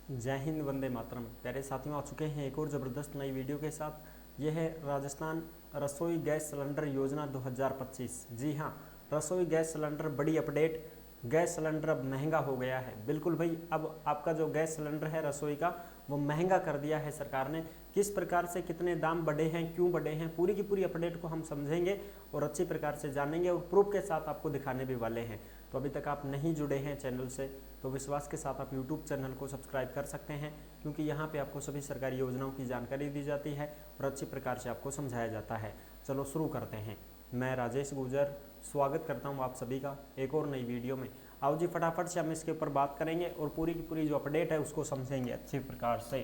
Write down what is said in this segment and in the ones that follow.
जय हिंद, वंदे मातरम। प्यारे साथियों, आ चुके हैं एक और ज़बरदस्त नई वीडियो के साथ। यह है राजस्थान रसोई गैस सिलेंडर योजना 2025। जी हाँ, रसोई गैस सिलेंडर बड़ी अपडेट। गैस सिलेंडर अब महंगा हो गया है। बिल्कुल भाई, अब आपका जो गैस सिलेंडर है रसोई का, वो महंगा कर दिया है सरकार ने। किस प्रकार से, कितने दाम बढ़े हैं, क्यों बढ़े हैं, पूरी की पूरी अपडेट को हम समझेंगे और अच्छी प्रकार से जानेंगे और प्रूफ के साथ आपको दिखाने भी वाले हैं। तो अभी तक आप नहीं जुड़े हैं चैनल से तो विश्वास के साथ आप यूट्यूब चैनल को सब्सक्राइब कर सकते हैं, क्योंकि यहाँ पे आपको सभी सरकारी योजनाओं की जानकारी दी जाती है और अच्छी प्रकार से आपको समझाया जाता है। चलो शुरू करते हैं। मैं राजेश गुजर स्वागत करता हूँ आप सभी का एक और नई वीडियो में। आओ जी, फटाफट से हम इसके ऊपर बात करेंगे और पूरी की पूरी जो अपडेट है उसको समझेंगे अच्छी प्रकार से।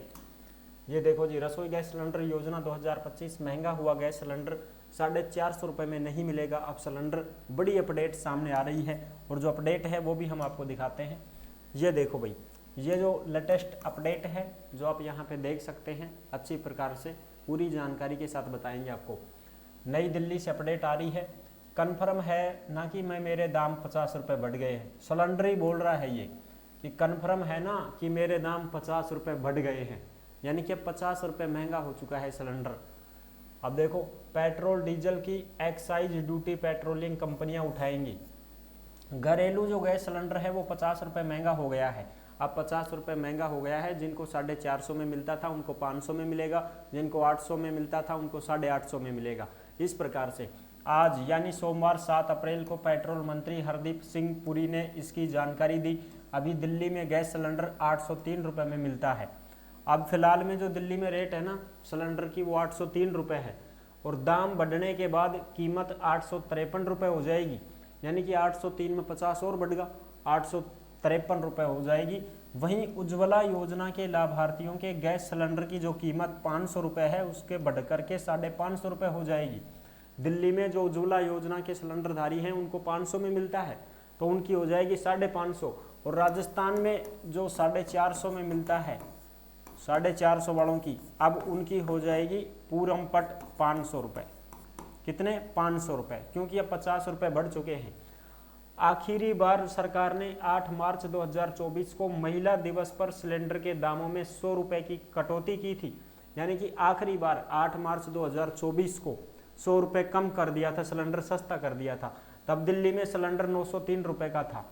ये देखो जी, रसोई गैस सिलेंडर योजना 2025। महंगा हुआ गैस सिलेंडर 450 रुपये में नहीं मिलेगा अब सिलेंडर। बड़ी अपडेट सामने आ रही है और जो अपडेट है वो भी हम आपको दिखाते हैं। ये देखो भाई, ये जो लेटेस्ट अपडेट है जो आप यहाँ पे देख सकते हैं, अच्छी प्रकार से पूरी जानकारी के साथ बताएंगे आपको। नई दिल्ली से अपडेट आ रही है। कन्फर्म है ना कि मेरे दाम 50 रुपये बढ़ गए हैं। सिलेंडर ही बोल रहा है ये कि कन्फर्म है ना कि मेरे दाम 50 रुपये बढ़ गए हैं, यानी कि 50 रुपये महंगा हो चुका है सिलेंडर। अब देखो, पेट्रोल डीजल की एक्साइज ड्यूटी पेट्रोलिंग कंपनियां उठाएंगी। घरेलू जो गैस सिलेंडर है वो 50 रुपये महंगा हो गया है। अब 50 रुपये महंगा हो गया है। जिनको 450 में मिलता था उनको 500 में मिलेगा, जिनको 800 में मिलता था उनको 850 में मिलेगा। इस प्रकार से आज यानी सोमवार 7 अप्रैल को पेट्रोल मंत्री हरदीप सिंह पुरी ने इसकी जानकारी दी। अभी दिल्ली में गैस सिलेंडर 803 रुपये में मिलता है। अब फिलहाल में जो दिल्ली में रेट है ना सिलेंडर की, वो 803 रुपये है और दाम बढ़ने के बाद कीमत 853 रुपये हो जाएगी। यानी कि 803 में 50 और बढ़ गया, 853 रुपये हो जाएगी। वहीं उज्ज्वला योजना के लाभार्थियों के गैस सिलेंडर की जो कीमत 500 रुपये है उसके बढ़कर के 550 रुपये हो जाएगी। दिल्ली में जो उज्ज्वला योजना के सिलेंडरधारी हैं उनको 500 में मिलता है तो उनकी हो जाएगी 550। और राजस्थान में जो 450 में मिलता है, 450 वालों की, अब उनकी हो जाएगी पूरमपट 500 रुपये। कितने? 500 रुपये, क्योंकि अब 50 रुपये बढ़ चुके हैं। आखिरी बार सरकार ने 8 मार्च 2024 को महिला दिवस पर सिलेंडर के दामों में 100 रुपये की कटौती की थी। यानी कि आखिरी बार 8 मार्च 2024 को 100 रुपये कम कर दिया था, सिलेंडर सस्ता कर दिया था। तब दिल्ली में सिलेंडर 903 रुपये का था।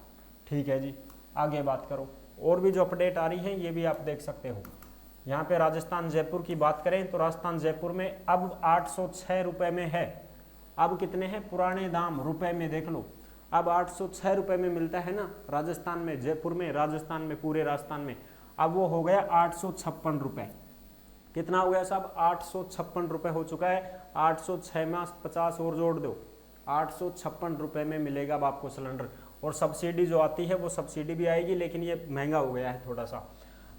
ठीक है जी, आगे बात करो। और भी जो अपडेट आ रही है ये भी आप देख सकते हो। यहाँ पे राजस्थान जयपुर की बात करें तो राजस्थान जयपुर में अब 806 रुपये में है। अब कितने हैं? पुराने दाम रुपए में देख लो। अब 806 रुपये में मिलता है ना राजस्थान में, जयपुर में, राजस्थान में, पूरे राजस्थान में। अब वो हो गया 856 रुपये। कितना हो गया साहब? 856 रुपये हो चुका है। 806 में 50 और जोड़ दो, 856 रुपये में मिलेगा अब आपको सिलेंडर। और सब्सिडी जो आती है वो सब्सिडी भी आएगी, लेकिन ये महंगा हो गया है थोड़ा सा।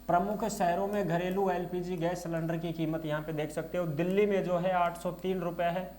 प्रमुख शहरों में घरेलू एलपीजी गैस सिलेंडर की कीमत यहाँ पे देख सकते हो। दिल्ली में जो है 803 रुपये है,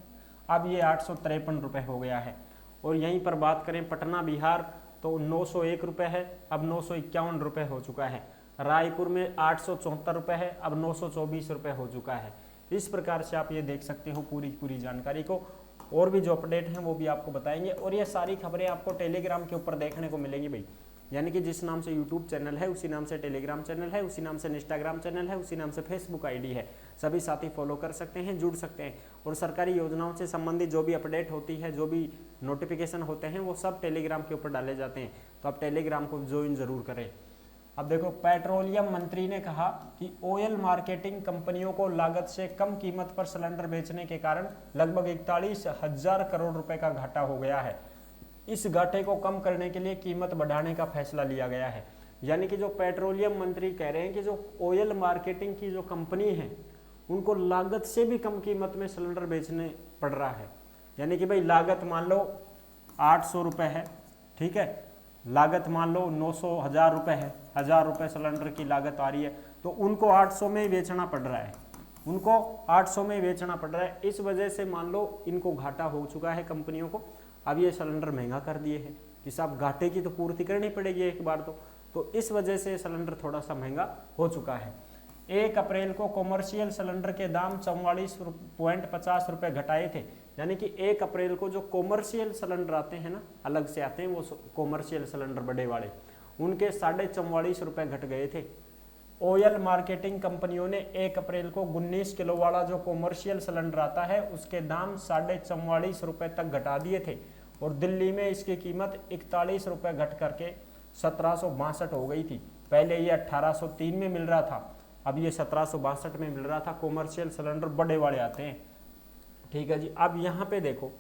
अब ये 853 रुपये हो गया है। और यहीं पर बात करें पटना बिहार तो 901 रुपये है, अब 951 रुपये हो चुका है। रायपुर में 874 रुपये है, अब 924 रुपये हो चुका है। इस प्रकार से आप ये देख सकते हो पूरी पूरी जानकारी को। और भी जो अपडेट हैं वो भी आपको बताएंगे और ये सारी खबरें आपको टेलीग्राम के ऊपर देखने को मिलेंगी भाई। यानी कि जिस नाम से यूट्यूब चैनल है उसी नाम से टेलीग्राम चैनल है, उसी नाम से इंस्टाग्राम चैनल है, उसी नाम से फेसबुक आईडी है। सभी साथी फॉलो कर सकते हैं, जुड़ सकते हैं और सरकारी योजनाओं से संबंधित जो भी अपडेट होती है, जो भी नोटिफिकेशन होते हैं, वो सब टेलीग्राम के ऊपर डाले जाते हैं। तो आप टेलीग्राम को ज्वाइन जरूर करें। अब देखो, पेट्रोलियम मंत्री ने कहा कि ऑयल मार्केटिंग कंपनियों को लागत से कम कीमत पर सिलेंडर बेचने के कारण लगभग 41,000 करोड़ रुपए का घाटा हो गया है। इस घाटे को कम करने के लिए कीमत बढ़ाने का फैसला लिया गया है। यानी कि जो पेट्रोलियम मंत्री कह रहे हैं कि जो ऑयल मार्केटिंग की जो कंपनी है उनको लागत से भी कम कीमत में सिलेंडर बेचने पड़ रहा है। यानी कि भाई लागत मान लो 800 रुपये है, ठीक है, लागत मान लो 900 1000 रुपये है, 1000 रुपये सिलेंडर की लागत आ रही है, तो उनको 800 में ही बेचना पड़ रहा है, उनको 800 में ही बेचना पड़ रहा है। इस वजह से मान लो इनको घाटा हो चुका है कंपनियों को। अब ये सिलेंडर महंगा कर दिए हैं कि साहब घाटे की तो पूर्ति करनी पड़ेगी एक बार तो इस वजह से सिलेंडर थोड़ा सा महंगा हो चुका है। 1 अप्रैल को कॉमर्शियल सिलेंडर के दाम 44.50 रुपये घटाए थे। यानी कि 1 अप्रैल को जो कॉमर्शियल सिलेंडर आते हैं ना, अलग से आते हैं वो कॉमर्शियल सिलेंडर बड़े वाले, उनके 44.5 रुपये घट गए थे। ऑयल मार्केटिंग कंपनियों ने 1 अप्रैल को 19 किलो वाला जो कॉमर्शियल सिलेंडर आता है उसके दाम 44.5 रुपये तक घटा दिए थे और दिल्ली में इसकी कीमत 41 रुपये घट करके 1762 हो गई थी। पहले ये 1803 में मिल रहा था, अब ये 1762 में मिल रहा था। कॉमर्शियल सिलेंडर बड़े वाले आते हैं, ठीक है जी। अब यहाँ पे देखो,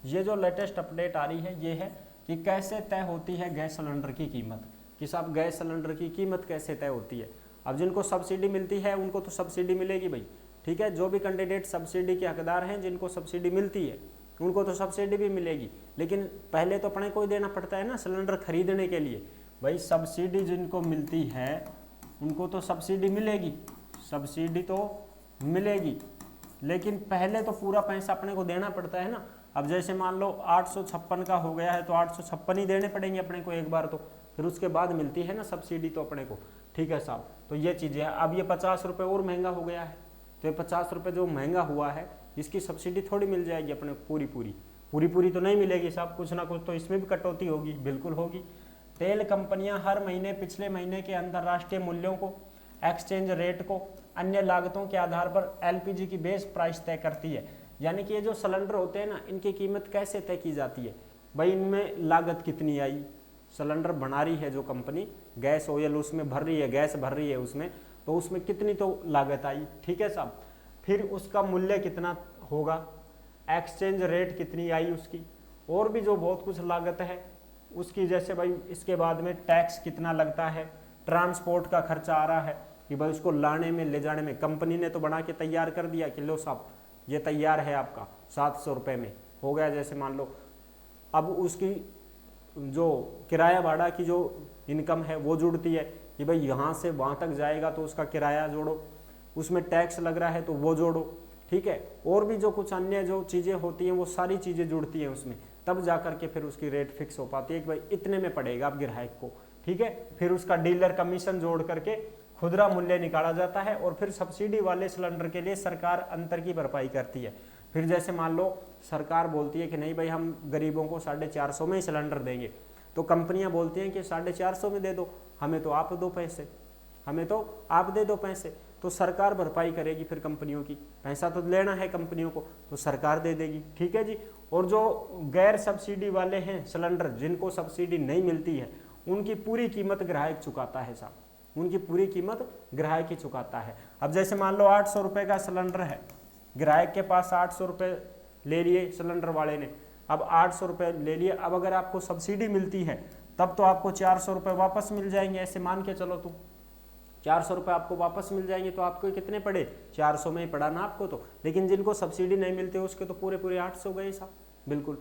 ये जो लेटेस्ट अपडेट आ रही है ये है कि कैसे तय होती है गैस सिलेंडर की कीमत, कि साहब गैस सिलेंडर की कीमत कैसे तय होती है। अब जिनको सब्सिडी मिलती है उनको तो सब्सिडी मिलेगी भाई, ठीक है। जो भी कैंडिडेट सब्सिडी के हकदार हैं, जिनको सब्सिडी मिलती है उनको तो सब्सिडी भी मिलेगी, लेकिन पहले तो अपने को ही देना पड़ता है ना सिलेंडर खरीदने के लिए। भाई सब्सिडी जिनको मिलती है उनको तो सब्सिडी मिलेगी, सब्सिडी तो मिलेगी, लेकिन पहले तो पूरा पैसा अपने को देना पड़ता है ना। अब जैसे मान लो 856 का हो गया है तो 856 ही देने पड़ेंगे अपने को एक बार, तो फिर उसके बाद मिलती है ना सब्सिडी तो अपने को, ठीक है साहब। तो ये चीज़ें हैं। अब ये 50 रुपये और महंगा हो गया है, तो ये 50 रुपये जो महंगा हुआ है इसकी सब्सिडी थोड़ी मिल जाएगी अपने पूरी तो नहीं मिलेगी साहब, कुछ ना कुछ तो इसमें भी कटौती होगी, बिल्कुल होगी। तेल कंपनियां हर महीने पिछले महीने के अंतर्राष्ट्रीय मूल्यों को, एक्सचेंज रेट को, अन्य लागतों के आधार पर एलपीजी की बेस प्राइस तय करती है। यानी कि ये जो सिलेंडर होते हैं ना, इनकी कीमत कैसे तय की जाती है भाई, इनमें लागत कितनी आई, सिलेंडर बना रही है जो कंपनी, गैस ऑयल उसमें भर रही है, गैस भर रही है उसमें, तो उसमें कितनी तो लागत आई, ठीक है साहब। फिर उसका मूल्य कितना होगा, एक्सचेंज रेट कितनी आई उसकी, और भी जो बहुत कुछ लागत है उसकी, जैसे भाई इसके बाद में टैक्स कितना लगता है, ट्रांसपोर्ट का खर्चा आ रहा है कि भाई उसको लाने में ले जाने में, कंपनी ने तो बना के तैयार कर दिया कि लो साहब ये तैयार है आपका 700 रुपये में हो गया, जैसे मान लो। अब उसकी जो किराया भाड़ा की जो इनकम है वो जुड़ती है कि भाई यहाँ से वहाँ तक जाएगा तो उसका किराया जोड़ो, उसमें टैक्स लग रहा है तो वो जोड़ो, ठीक है। और भी जो कुछ अन्य जो चीज़ें होती हैं वो सारी चीज़ें जुड़ती हैं उसमें, तब जा करके फिर उसकी रेट फिक्स हो पाती है कि भाई इतने में पड़ेगा अब ग्राहक को, ठीक है। फिर उसका डीलर कमीशन जोड़ करके खुदरा मूल्य निकाला जाता है और फिर सब्सिडी वाले सिलेंडर के लिए सरकार अंतर की भरपाई करती है। फिर जैसे मान लो सरकार बोलती है कि नहीं भाई हम गरीबों को 450 में ही सिलेंडर देंगे, तो कंपनियां बोलती हैं कि 450 में दे दो, हमें तो आप दो पैसे, हमें तो आप दे दो पैसे, तो सरकार भरपाई करेगी फिर कंपनियों की, पैसा तो लेना है कंपनियों को तो सरकार दे देगी, ठीक है जी। और जो गैर सब्सिडी वाले हैं सिलेंडर, जिनको सब्सिडी नहीं मिलती है, उनकी पूरी कीमत ग्राहक चुकाता है साहब, उनकी पूरी कीमत ग्राहक ही चुकाता है। अब जैसे मान लो 800 रुपये का सिलेंडर है, ग्राहक के पास 800 रुपये ले लिए सिलेंडर वाले ने, अब 800 रुपये ले लिए, अब अगर आपको सब्सिडी मिलती है तब तो आपको 400 रुपये वापस मिल जाएंगे, ऐसे मान के चलो तुम 400 रुपये आपको वापस मिल जाएंगे, तो आपको कितने पड़े, 400 में ही पड़ा ना आपको तो। लेकिन जिनको सब्सिडी नहीं मिलती उसके तो पूरे 800 गए साहब, बिल्कुल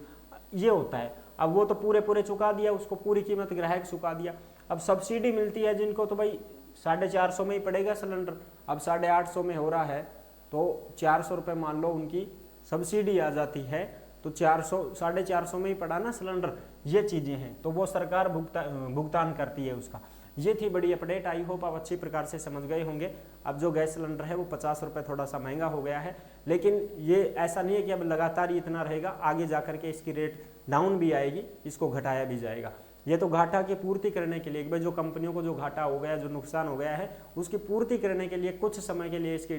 ये होता है। अब वो तो पूरे चुका दिया, उसको पूरी कीमत ग्राहक चुका दिया। अब सब्सिडी मिलती है जिनको, तो भाई 450 में ही पड़ेगा सिलेंडर, अब 850 में हो रहा है तो 400 रुपये मान लो उनकी सब्सिडी आ जाती है, तो 450 में ही पड़ा ना सिलेंडर। ये चीज़ें हैं तो वो सरकार भुगतान करती है उसका। ये थी बड़ी अपडेट, आई होप आप अच्छी प्रकार से समझ गए होंगे। अब जो गैस सिलेंडर है वो 50 रुपये थोड़ा सा महंगा हो गया है, लेकिन ये ऐसा नहीं है कि अब लगातार ही इतना रहेगा, आगे जा करके इसकी रेट डाउन भी आएगी, इसको घटाया भी जाएगा। ये तो घाटा की पूर्ति करने के लिए, भाई जो कंपनियों को जो घाटा हो गया, जो नुकसान हो गया है, उसकी पूर्ति करने के लिए कुछ समय के लिए इसकी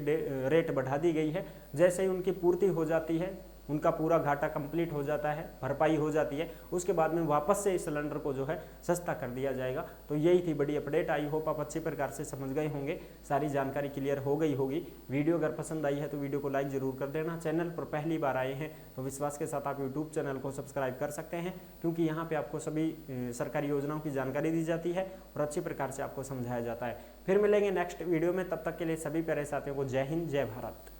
रेट बढ़ा दी गई है। जैसे ही उनकी पूर्ति हो जाती है, उनका पूरा घाटा कंप्लीट हो जाता है, भरपाई हो जाती है, उसके बाद में वापस से इस सिलेंडर को जो है सस्ता कर दिया जाएगा। तो यही थी बड़ी अपडेट, आई होप आप अच्छी प्रकार से समझ गए होंगे, सारी जानकारी क्लियर हो गई होगी। वीडियो अगर पसंद आई है तो वीडियो को लाइक जरूर कर देना। चैनल पर पहली बार आए हैं तो विश्वास के साथ आप यूट्यूब चैनल को सब्सक्राइब कर सकते हैं, क्योंकि यहाँ पर आपको सभी सरकारी योजनाओं की जानकारी दी जाती है और अच्छी प्रकार से आपको समझाया जाता है। फिर मिलेंगे नेक्स्ट वीडियो में, तब तक के लिए सभी प्यारे साथियों को जय हिंद, जय भारत।